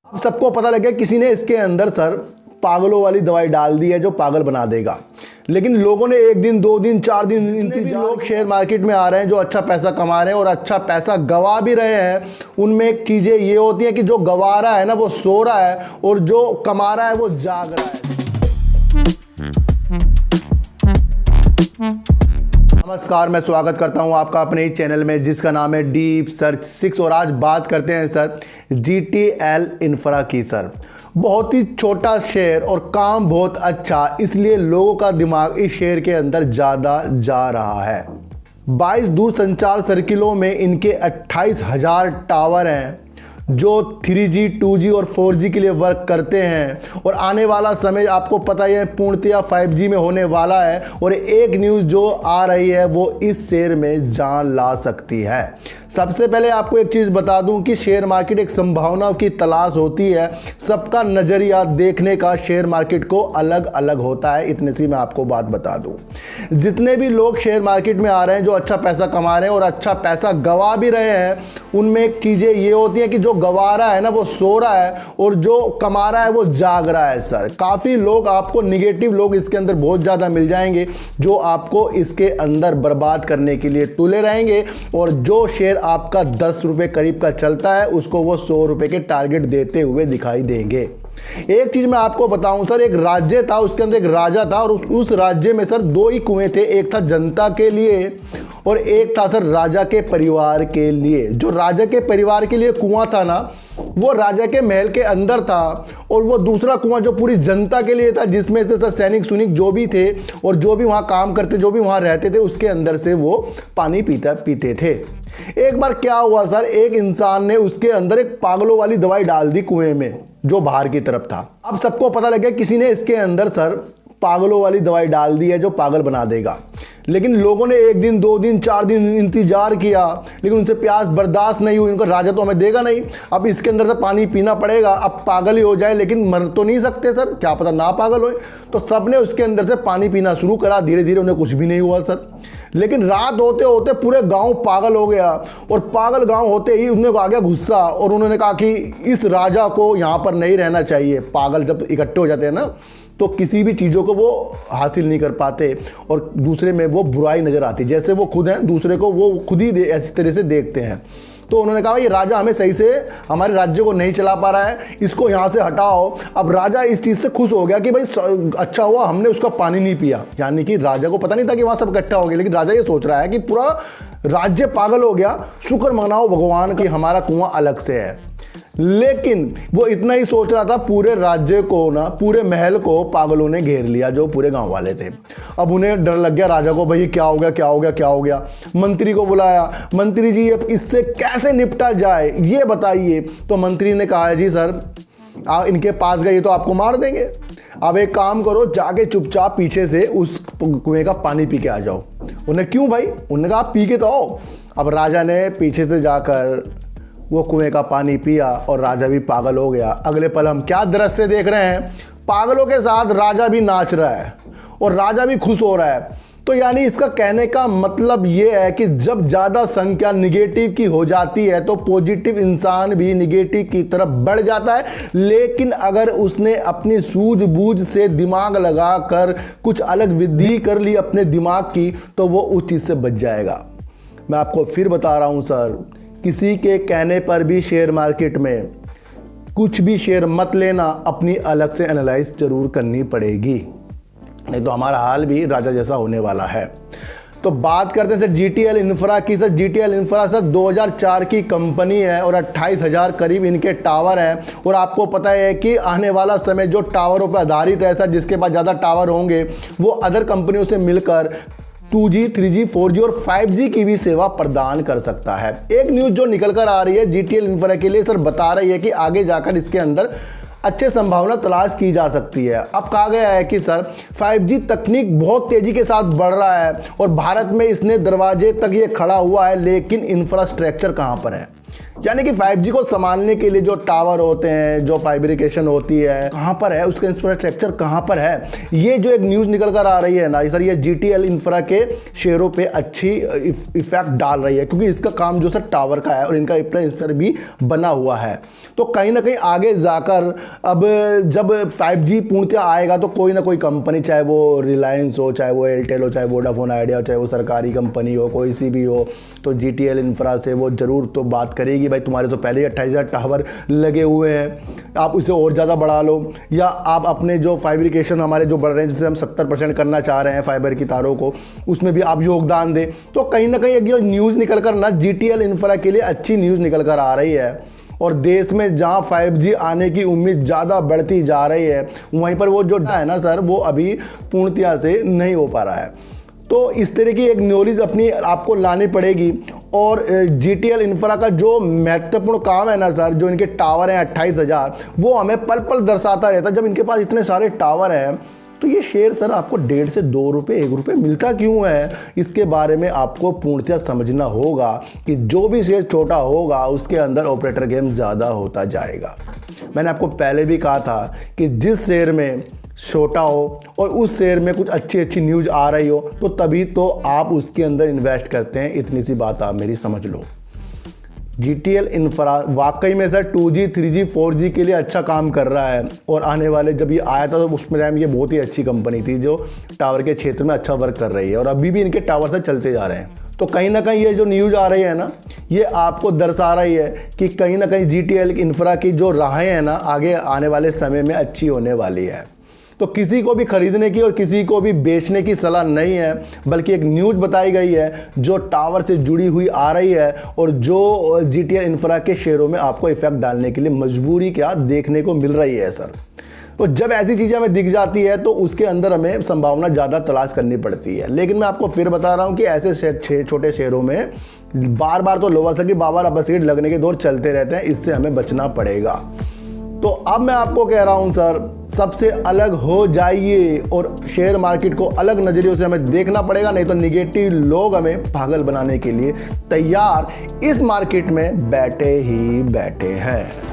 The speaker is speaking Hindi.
अब सबको पता लग गया किसी ने इसके अंदर सर पागलों वाली दवाई डाल दी है जो पागल बना देगा। लेकिन लोगों ने 1 दिन 2 दिन 4 दिन इतने भी लोग शेयर मार्केट में आ रहे हैं जो अच्छा पैसा कमा रहे हैं और अच्छा पैसा गवा भी रहे हैं। उनमें एक चीजें ये होती है कि जो गवा रहा है ना वो सो रहा है और जो कमा रहा है वो जाग रहा है। नमस्कार, मैं स्वागत करता हूं आपका अपने ही चैनल में जिसका नाम है डीप सर्च 6 और आज बात करते हैं सर जीटीएल इंफ्रा की। सर बहुत ही छोटा शेयर और काम बहुत अच्छा, इसलिए लोगों का दिमाग इस शेयर के अंदर ज़्यादा जा रहा है। 22 दूरसंचार सर्किलों में इनके 28,000 टावर हैं जो 3G 2G और 4G के लिए वर्क करते हैं और आने वाला समय आपको पता ही है पूर्णतया 5G में होने वाला है। और एक न्यूज़ जो आ रही है वो इस शेयर में जान ला सकती है। सबसे पहले आपको एक चीज़ बता दूं कि शेयर मार्केट एक संभावना की तलाश होती है। सबका नज़रिया देखने का शेयर मार्केट को अलग अलग होता है। इतने सी मैं आपको बात बता दूं, जितने भी लोग शेयर मार्केट में आ रहे हैं जो अच्छा पैसा कमा रहे हैं और अच्छा पैसा गवा भी रहे हैं, उनमें एक चीज़ें ये होती हैं कि जो गवा रहा है ना वो सो रहा है और जो कमा रहा है वो जाग रहा है। सर काफ़ी लोग आपको निगेटिव लोग इसके अंदर बहुत ज़्यादा मिल जाएंगे जो आपको इसके अंदर बर्बाद करने के लिए तुले रहेंगे और जो शेयर आपका 10 रुपये करीब का चलता है उसको वो 100 रुपये के टारगेट देते हुए दिखाई देंगे। एक चीज मैं आपको बताऊं सर, एक राज्य था, उसके अंदर एक राजा था और उस राज्य में सर 2 ही कुएं थे। एक था जनता के लिए और एक था सर राजा के परिवार के लिए। जो राजा के परिवार के लिए कुआं था ना वो राजा के महल के अंदर था और वो दूसरा कुआं जो पूरी जनता के लिए था जिसमें से सर सैनिक सुनिक जो भी थे और जो भी वहां काम करते जो भी वहां रहते थे उसके अंदर से वो पानी पीते थे। एक बार क्या हुआ सर, एक इंसान ने उसके अंदर एक पागलों वाली दवाई डाल दी कुएं में जो बाहर की तरफ था। अब सबको पता लग गया किसी ने इसके अंदर सर पागलों वाली दवाई डाल दी है जो पागल बना देगा। लेकिन लोगों ने 1 दिन 2 दिन 4 दिन इंतजार किया लेकिन उनसे प्यास बर्दाश्त नहीं हुई। उनका राजा तो हमें देगा नहीं, अब इसके अंदर से पानी पीना पड़ेगा। अब पागल ही हो जाए लेकिन मर तो नहीं सकते सर, क्या पता ना पागल हो। तो सबने उसके अंदर से पानी पीना शुरू करा। धीरे धीरे उन्हें कुछ भी नहीं हुआ सर। लेकिन रात होते होते पूरे गांव पागल हो गया और पागल गांव होते ही उन्हें आ गया गुस्सा और उन्होंने कहा कि इस राजा को यहाँ पर नहीं रहना चाहिए। पागल जब इकट्ठे हो जाते हैं ना तो किसी भी चीज़ों को वो हासिल नहीं कर पाते और दूसरे में वो बुराई नज़र आती। जैसे वो खुद हैं दूसरे को वो खुद ही ऐसी तरह से देखते हैं। तो उन्होंने कहा ये राजा हमें सही से हमारे राज्य को नहीं चला पा रहा है, इसको यहाँ से हटाओ। अब राजा इस चीज़ से खुश हो गया कि भाई अच्छा हुआ हमने उसका पानी नहीं पिया। यानी कि राजा को पता नहीं था कि वहाँ सब इकट्ठा हो गया, लेकिन राजा ये सोच रहा है कि पूरा राज्य पागल हो गया, शुक्र मनाओ भगवान कि हमारा कुआं अलग से है। लेकिन वो इतना ही सोच रहा था, पूरे राज्य को ना पूरे महल को पागलों ने घेर लिया जो पूरे गांव वाले थे। अब उन्हें डर लग गया राजा को, भाई क्या हो गया क्या हो गया क्या हो गया। मंत्री को बुलाया, मंत्री जी अब इससे कैसे निपटा जाए ये बताइए। तो मंत्री ने कहा है जी सर इनके पास गए तो आपको मार देंगे। अब एक काम करो, जाके चुपचाप पीछे से उस कुएं का पानी पी के आ जाओ। उन्हें क्यों भाई, उन्होंने कहा पी के तो आओ। अब राजा ने पीछे से जाकर वो कुएं का पानी पिया और राजा भी पागल हो गया। अगले पल हम क्या दृश्य देख रहे हैं, पागलों के साथ राजा भी नाच रहा है और राजा भी खुश हो रहा है। तो यानी इसका कहने का मतलब ये है कि जब ज़्यादा संख्या निगेटिव की हो जाती है तो पॉजिटिव इंसान भी निगेटिव की तरफ बढ़ जाता है। लेकिन अगर उसने अपनी सूझबूझ से दिमाग लगाकर कुछ अलग विधि कर ली अपने दिमाग की तो वो उस चीज़ से बच जाएगा। मैं आपको फिर बता रहा हूँ सर, किसी के कहने पर भी शेयर मार्केट में कुछ भी शेयर मत लेना, अपनी अलग से एनालाइज जरूर करनी पड़ेगी, नहीं तो हमारा हाल भी राजा जैसा होने वाला है। तो बात करते हैं सर जीटीएल इंफ्रा की। सर जीटीएल इंफ्रा सर 2004 की कंपनी है और 28,000 करीब इनके टावर हैं और आपको पता है कि आने वाला समय जो टावरों पर आधारित है सर, जिसके पास ज़्यादा टावर होंगे वो अदर कंपनियों से मिलकर 2G 3G 4G और 5G की भी सेवा प्रदान कर सकता है। एक न्यूज़ जो निकल कर आ रही है जीटीएल इंफ्रा के लिए सर बता रही है कि आगे जाकर इसके अंदर अच्छे संभावना तलाश की जा सकती है। अब कहा गया है कि सर 5G तकनीक बहुत तेज़ी के साथ बढ़ रहा है और भारत में इसने दरवाजे तक ये खड़ा हुआ है, लेकिन इंफ्रास्ट्रक्चर कहाँ पर है। यानी कि 5G को संभालने के लिए जो टावर होते हैं, जो फाइब्रिकेशन होती है, कहाँ पर है, उसका इंफ्रास्ट्रक्चर कहाँ पर है, ये जो एक न्यूज़ निकल कर आ रही है ना सर, ये GTL इंफ्रा के शेयरों पे अच्छी इफेक्ट डाल रही है, क्योंकि इसका काम जो सर टावर का है और इनका इंफ्रास्ट्रक्चर भी बना हुआ है। तो कहीं ना कहीं आगे जाकर अब जब 5G पूर्णतः आएगा तो कोई ना कोई कंपनी, चाहे वो रिलायंस हो, चाहे वो एयरटेल हो, चाहे वोडाफोन आइडिया हो, चाहे वो सरकारी कंपनी हो, कोई सी भी हो, तो GTL इंफ्रा से वो ज़रूर तो बात करेगी, भाई तुम्हारे तो पहले ही 28,000 टावर लगे हुए हैं, आप उसे और ज़्यादा बढ़ा लो, या आप अपने जो फाइब्रिकेशन हमारे जो बढ़ रहे हैं, जिससे हम 70% करना चाह रहे हैं फाइबर की तारों को, उसमें भी आप योगदान दें। तो कहीं ना कहीं एक जो न्यूज़ निकल कर ना GTL इंफ्रा के लिए अच्छी न्यूज़ निकल कर आ रही है। और देश में जहां 5G आने की उम्मीद ज़्यादा बढ़ती जा रही है, वहीं पर वो जो है ना सर, वो अभी पूर्णतया से नहीं हो पा रहा है। तो इस तरह की एक नॉलेज अपनी आपको लानी पड़ेगी। और GTL इंफ्रा का जो महत्वपूर्ण काम है ना सर, जो इनके टावर हैं 28,000, वो हमें पल पल दर्शाता रहता है। जब इनके पास इतने सारे टावर हैं तो ये शेयर सर आपको 1.5 से 2 रुपये 1 रुपये मिलता क्यों है, इसके बारे में आपको पूर्णतः समझना होगा कि जो भी शेयर छोटा होगा उसके अंदर ऑपरेटर गेम ज़्यादा होता जाएगा। मैंने आपको पहले भी कहा था कि जिस शेयर में छोटा हो और उस शेयर में कुछ अच्छी न्यूज़ आ रही हो तो तभी तो आप उसके अंदर इन्वेस्ट करते हैं। इतनी सी बात आप मेरी समझ लो। GTL इंफ्रा वाकई में सर 2G 3G 4G के लिए अच्छा काम कर रहा है, और आने वाले जब ये आया था तो उसमें टाइम ये बहुत ही अच्छी कंपनी थी जो टावर के क्षेत्र में अच्छा वर्क कर रही है, और अभी भी इनके टावर से चलते जा रहे हैं। तो कहीं ना कहीं ये जो न्यूज़ आ रही है ना, ये आपको दर्शा रही है कि कहीं ना कहीं GTL इंफ्रा की जो राहें हैं ना आगे आने वाले समय में अच्छी होने वाली है। तो किसी को भी खरीदने की और किसी को भी बेचने की सलाह नहीं है, बल्कि एक न्यूज़ बताई गई है जो टावर से जुड़ी हुई आ रही है, और जो GTL इंफ्रा के शेयरों में आपको इफेक्ट डालने के लिए मजबूरी क्या देखने को मिल रही है सर। तो जब ऐसी चीज़ें हमें दिख जाती है तो उसके अंदर हमें संभावना ज़्यादा तलाश करनी पड़ती है। लेकिन मैं आपको फिर बता रहा हूँ कि ऐसे छोटे शेयरों में बार बार तो लोअर सर्किट बार अपर सर्किट लगने के दौर चलते रहते हैं, इससे हमें बचना पड़ेगा। तो अब मैं आपको कह रहा हूं सर, सबसे अलग हो जाइए और शेयर मार्केट को अलग नजरियों से हमें देखना पड़ेगा, नहीं तो निगेटिव लोग हमें पागल बनाने के लिए तैयार इस मार्केट में बैठे ही बैठे हैं।